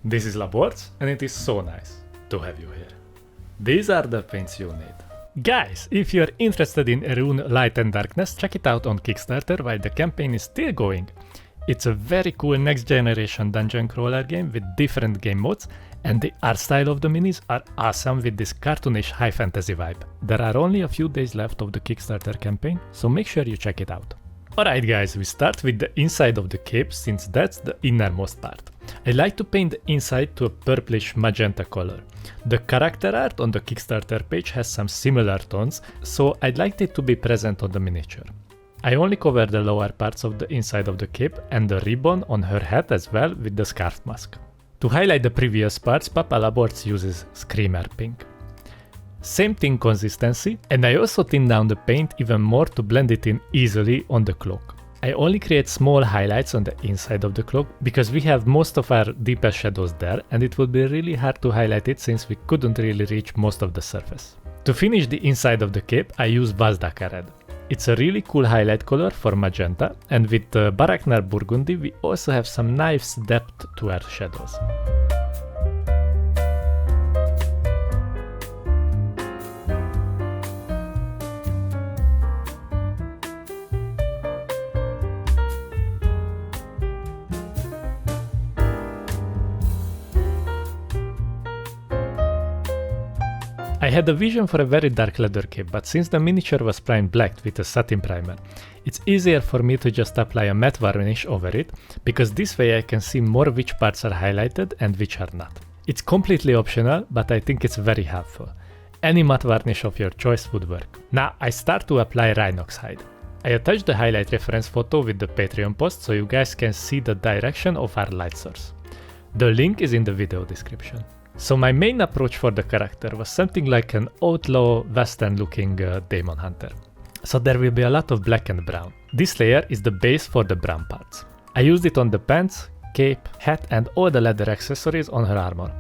This is Laborc, and it is so nice to have you here. These are the paints you need. Guys, if you're interested in Erune Light and Darkness, check it out on Kickstarter while the campaign is still going. It's a very cool next generation dungeon crawler game with different game modes, and the art style of the minis are awesome with this cartoonish high fantasy vibe. There are only a few days left of the Kickstarter campaign, so make sure you check it out. Alright guys, we start with the inside of the cape since that's the innermost part. I like to paint the inside to a purplish magenta color. The character art on the Kickstarter page has some similar tones, so I'd like it to be present on the miniature. I only cover the lower parts of the inside of the cape and the ribbon on her head as well with the scarf mask. To highlight the previous parts, Papa Laborc uses Screamer Pink. Same thing consistency, and I also thin down the paint even more to blend it in easily on the cloak. I only create small highlights on the inside of the cloak because we have most of our deepest shadows there and it would be really hard to highlight it since we couldn't really reach most of the surface. To finish the inside of the cape, I use wazdakka red. It's a really cool highlight color for magenta, and with barak burgundy we also have some nice depth to our shadows. I had a vision for a very dark leather cape, but since the miniature was primed black with a satin primer, it's easier for me to just apply a matte varnish over it, because this way I can see more which parts are highlighted and which are not. It's completely optional, but I think it's very helpful. Any matte varnish of your choice would work. Now I start to apply rhinox hide. I attach the highlight reference photo with the Patreon post so you guys can see the direction of our light source. The link is in the video description. So my main approach for the character was something like an outlaw western looking demon hunter. So there will be a lot of black and brown. This layer is the base for the brown parts. I used it on the pants, cape, hat and all the leather accessories on her armor.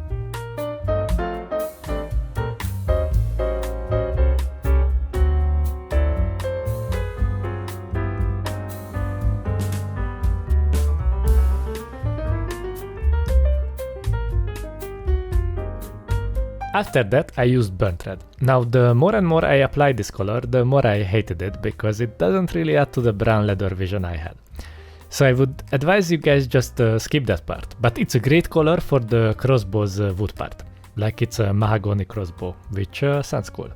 After that I used burnt red. Now the more and more I applied this color, the more I hated it because it doesn't really add to the brown leather vision I had. So I would advise you guys just skip that part, but it's a great color for the crossbow's wood part. Like it's a mahogany crossbow, which sounds cool.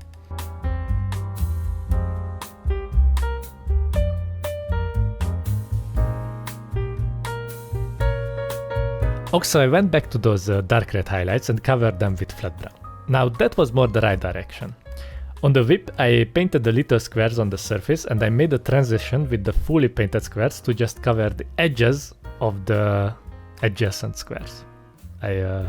Also I went back to those dark red highlights and covered them with flat brown. Now that was more the right direction. On the whip I painted the little squares on the surface and I made a transition with the fully painted squares to just cover the edges of the adjacent squares. I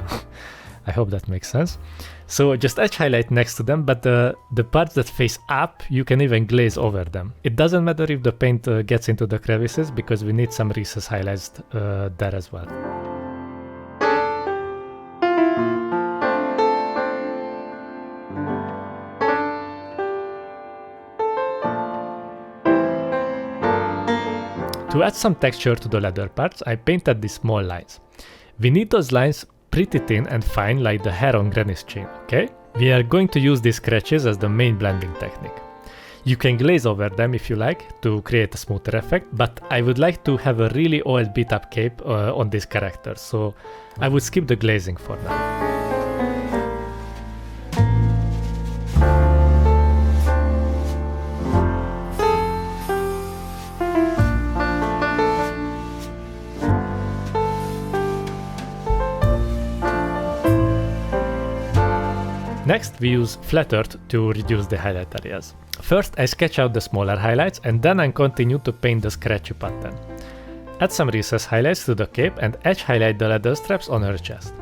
hope that makes sense. So just edge highlight next to them, but the parts that face up you can even glaze over them. It doesn't matter if the paint gets into the crevices because we need some recess highlights there as well. To add some texture to the leather parts, I painted these small lines. We need those lines pretty thin and fine like the hair on Granny's chin, okay? We are going to use these scratches as the main blending technique. You can glaze over them if you like to create a smoother effect, but I would like to have a really old beat up cape on this character, so I would skip the glazing for now. Next, we use flat earth to reduce the highlight areas. First, I sketch out the smaller highlights and then I continue to paint the scratchy pattern. Add some recess highlights to the cape and edge highlight the leather straps on her chest.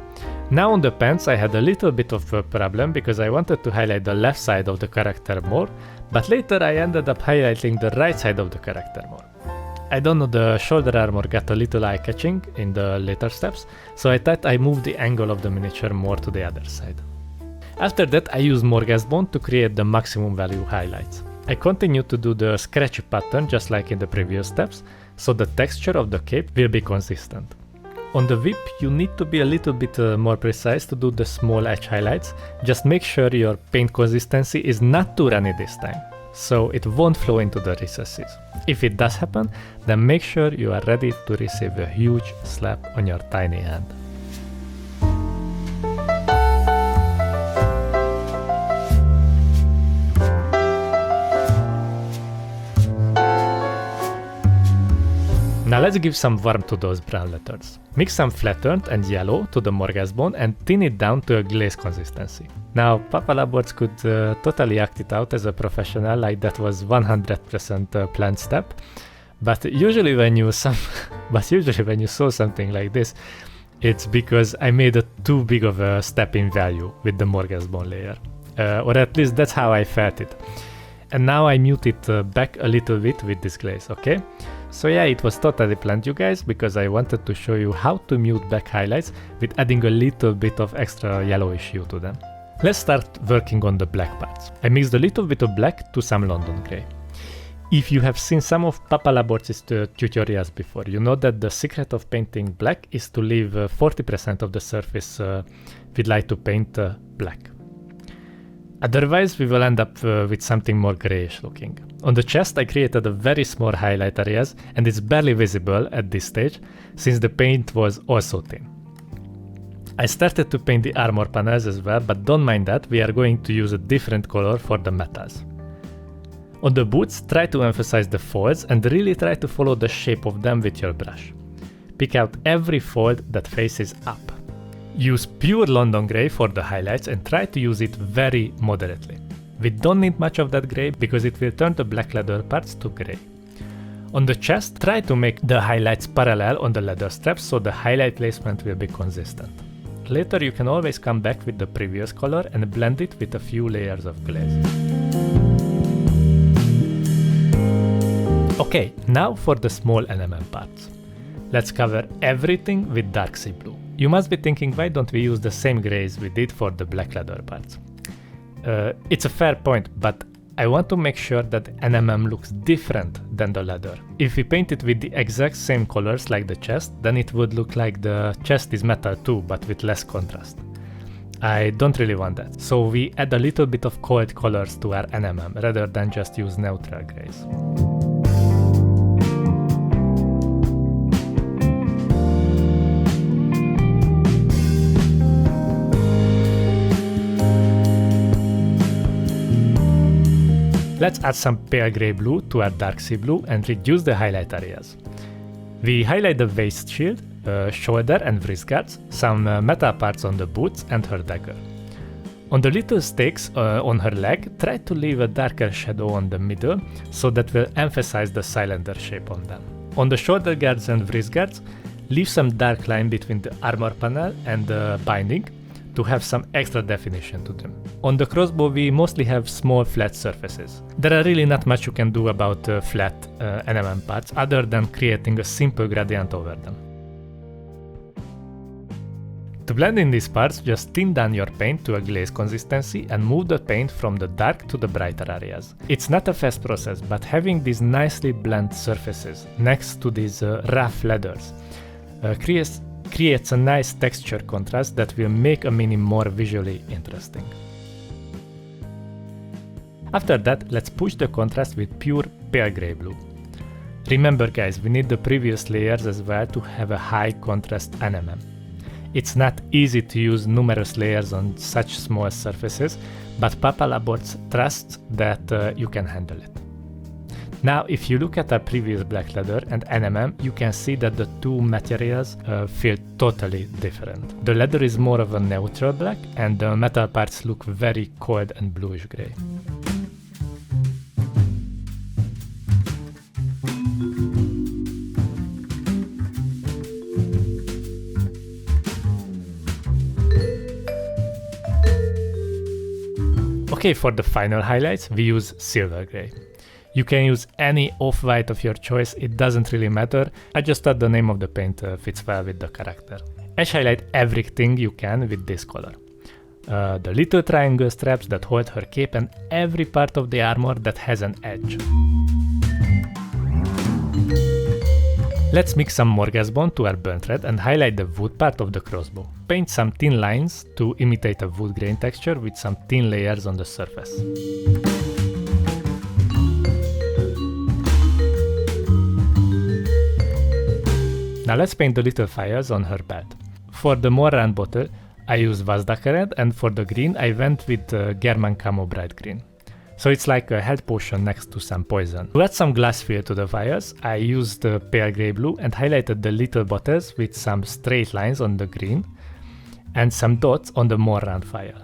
Now on the pants I had a little bit of a problem because I wanted to highlight the left side of the character more, but later I ended up highlighting the right side of the character more. I don't know, the shoulder armor got a little eye-catching in the later steps, so I thought I moved the angle of the miniature more to the other side. After that I used morghast bone to create the maximum value highlights. I continued to do the scratchy pattern just like in the previous steps, so the texture of the cape will be consistent. On the whip, you need to be a little bit more precise to do the small edge highlights. Just make sure your paint consistency is not too runny this time, so it won't flow into the recesses. If it does happen, then make sure you are ready to receive a huge slap on your tiny hand. Now let's give some warmth to those brown letters. Mix some flat earth and yellow to the morghast bone and thin it down to a glaze consistency. Now Papa Laborc could totally act it out as a professional, like that was 100% planned step. But usually when you saw something like this, it's because I made a too big of a step in value with the morghast bone layer. Or at least that's how I felt it. And now I mute it back a little bit with this glaze, okay? So yeah, it was totally planned, you guys, because I wanted to show you how to mute back highlights with adding a little bit of extra yellowish hue to them. Let's start working on the black parts. I mixed a little bit of black to some London grey. If you have seen some of Papa Laborc's tutorials before, you know that the secret of painting black is to leave 40% of the surface with light to paint black. Otherwise, we will end up with something more greyish looking. On the chest, I created a very small highlight areas, and it's barely visible at this stage, since the paint was also thin. I started to paint the armor panels as well, but don't mind that, we are going to use a different color for the metals. On the boots, try to emphasize the folds and really try to follow the shape of them with your brush. Pick out every fold that faces up. Use pure London grey for the highlights and try to use it very moderately. We don't need much of that grey because it will turn the black leather parts to grey. On the chest, try to make the highlights parallel on the leather straps so the highlight placement will be consistent. Later you can always come back with the previous color and blend it with a few layers of glaze. Okay, now for the small NMM parts. Let's cover everything with dark sea blue. You must be thinking, why don't we use the same greys we did for the black leather parts? It's a fair point, but I want to make sure that NMM looks different than the leather. If we paint it with the exact same colors like the chest, then it would look like the chest is metal too, but with less contrast. I don't really want that, so we add a little bit of cold colors to our NMM rather than just use neutral greys. Let's add some pale grey blue to our dark sea blue and reduce the highlight areas. We highlight the waist shield, shoulder and wrist guards, some metal parts on the boots and her dagger. On the little stakes on her leg, try to leave a darker shadow on the middle so that will emphasize the cylinder shape on them. On the shoulder guards and wrist guards, leave some dark line between the armor panel and the binding to have some extra definition to them. On the crossbow we mostly have small flat surfaces. There are really not much you can do about flat NMM parts other than creating a simple gradient over them. To blend in these parts, just thin down your paint to a glaze consistency and move the paint from the dark to the brighter areas. It's not a fast process, but having these nicely blended surfaces next to these rough leathers creates a nice texture contrast that will make a mini more visually interesting. After that, let's push the contrast with pure pale grey blue. Remember guys, we need the previous layers as well to have a high contrast NMM. It's not easy to use numerous layers on such small surfaces, but Papa Laborc trusts that you can handle it. Now, if you look at our previous black leather and NMM, you can see that the two materials feel totally different. The leather is more of a neutral black and the metal parts look very cold and bluish grey. Okay, for the final highlights, we use silver grey. You can use any off-white of your choice, it doesn't really matter. I just thought the name of the paint fits well with the character. Edge highlight everything you can with this color. The little triangle straps that hold her cape and every part of the armor that has an edge. Let's mix some morghast bone to our burnt red and highlight the wood part of the crossbow. Paint some thin lines to imitate a wood grain texture with some thin layers on the surface. Now let's paint the little fires on her belt. For the more round bottle, I used wazdakka red, and for the green I went with German camo bright green. So it's like a health potion next to some poison. To add some glass feel to the fires, I used the pale grey blue and highlighted the little bottles with some straight lines on the green and some dots on the more round fire.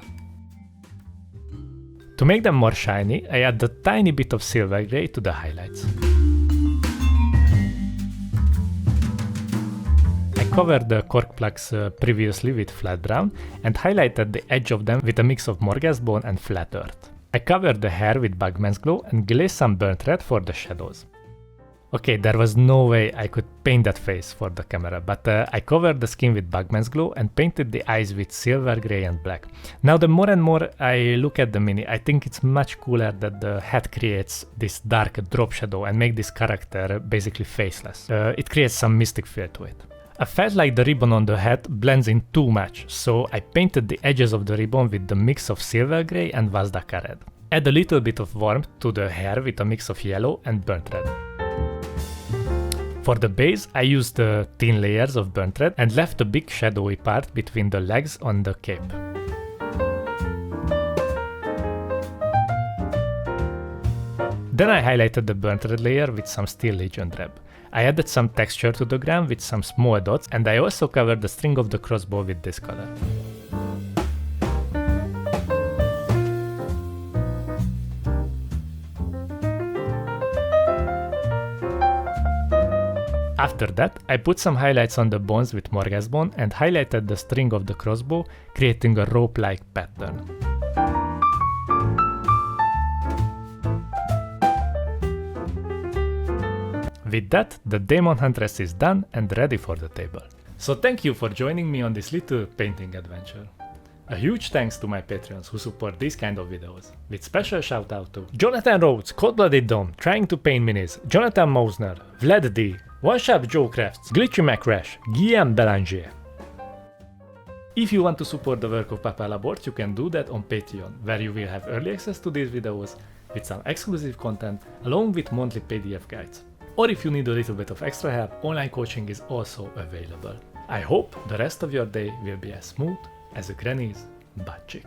To make them more shiny, I add a tiny bit of silver grey to the highlights. I covered the cork plugs previously with flat brown and highlighted the edge of them with a mix of morghast bone and flat earth. I covered the hair with bugmans glow and glazed some burnt red for the shadows. Okay, there was no way I could paint that face for the camera, but I covered the skin with bugmans glow and painted the eyes with silver, grey and black. Now the more and more I look at the mini, I think it's much cooler that the hat creates this dark drop shadow and make this character basically faceless. It creates some mystic feel to it. I felt like the ribbon on the hat blends in too much, so I painted the edges of the ribbon with the mix of silver grey and wazdakka red. Add a little bit of warmth to the hair with a mix of yellow and burnt red. For the base, I used the thin layers of burnt red and left a big shadowy part between the legs on the cape. Then I highlighted the burnt red layer with some Steel Legion drab. I added some texture to the ground with some small dots, and I also covered the string of the crossbow with this color. After that, I put some highlights on the bones with morghast bone and highlighted the string of the crossbow, creating a rope-like pattern. With that, the Demon Huntress is done and ready for the table. So thank you for joining me on this little painting adventure. A huge thanks to my Patreons who support these kind of videos, with special shout out to Jonathan Rhodes, Cold-Blooded Dom, Trying to Paint Minis, Jonathan Mosner, Vlad D, One Sharp Joe Crafts, Glitchy Macrash, Guillaume Belanger. If you want to support the work of Papa Laborc, you can do that on Patreon, where you will have early access to these videos with some exclusive content along with monthly PDF guides. Or if you need a little bit of extra help, online coaching is also available. I hope the rest of your day will be as smooth as a granny's butt cheek.